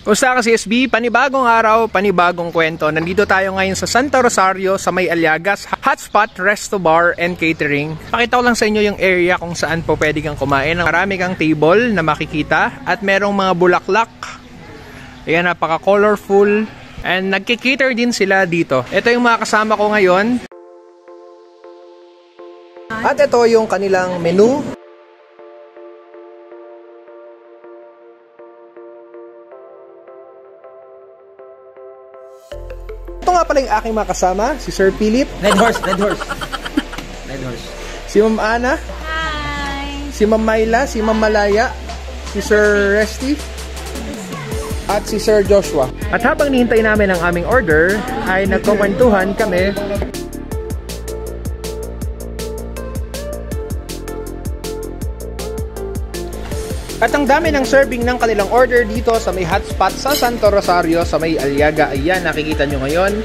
Kumusta ka CSB? Panibagong araw, panibagong kwento. Nandito tayo ngayon sa Santa Rosario sa May Aliagas Hotspot Resto Bar and Catering. Pakita ko lang sa inyo yung area kung saan po pwede kang kumain. Marami kang table na makikita at merong mga bulaklak. Ayan, napaka-colorful. And nagkikater din sila dito. Ito yung mga kasama ko ngayon. At ito yung kanilang menu. Ito nga pala yung aking mga kasama, si Sir Philip. Red horse. Red horse. Si Ma'am Ana. Hi! Si Ma'am Myla, si Ma'am Malaya, si Sir Resty, at si Sir Joshua. At habang nihintay namin ang aming order, ay nagkukwentuhan kami. At ang dami ng serving ng kanilang order dito sa may hotspot sa Santa Rosario, sa may Aliaga. Ayan, nakikita nyo ngayon.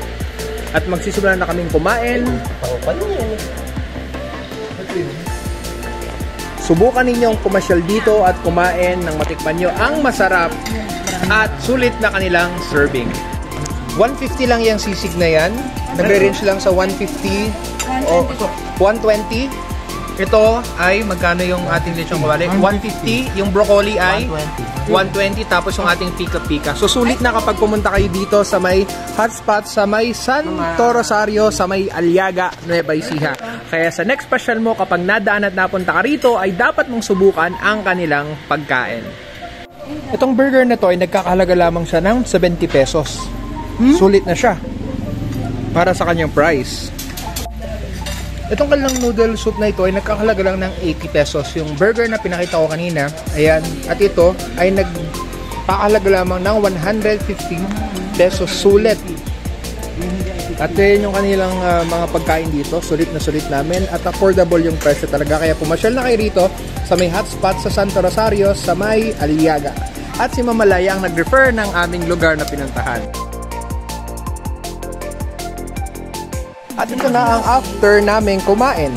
At magsisimula na kaming kumain. Subukan ninyong pumasyal dito at kumain ng matikman nyo ang masarap at sulit na kanilang serving. 150 lang yung sisig na yan. Nagre-range lang sa 150 o 120. Ito ay magkano yung ating lechong kawali? 150. Yung broccoli ay 120. Tapos yung ating pika-pika. So sulit na kapag pumunta kayo dito sa may hotspot sa may Santo Rosario, sa may Aliaga, Nueva Ecija. Kaya sa next pasyal mo, kapag nadaan at napunta ka rito, ay dapat mong subukan ang kanilang pagkain. Itong burger na to ay nagkakahalaga lamang siya ng 70 pesos. Sulit na siya para sa kanyang price. Itong kanilang noodle soup na ito ay nagkakahalaga lang ng 80 pesos. Yung burger na pinakita ko kanina, ayan, at ito ay nagkakahalaga lamang ng 150 pesos sulit. At yun yung kanilang mga pagkain dito, sulit na sulit namin at affordable yung presyo talaga. Kaya pumasyal na kayo rito sa may hotspot sa Santa Rosario sa may Aliaga. At si Ma'am Malaya ang nag-refer ng aming lugar na pinuntahan. At ito na ang after namin kumain.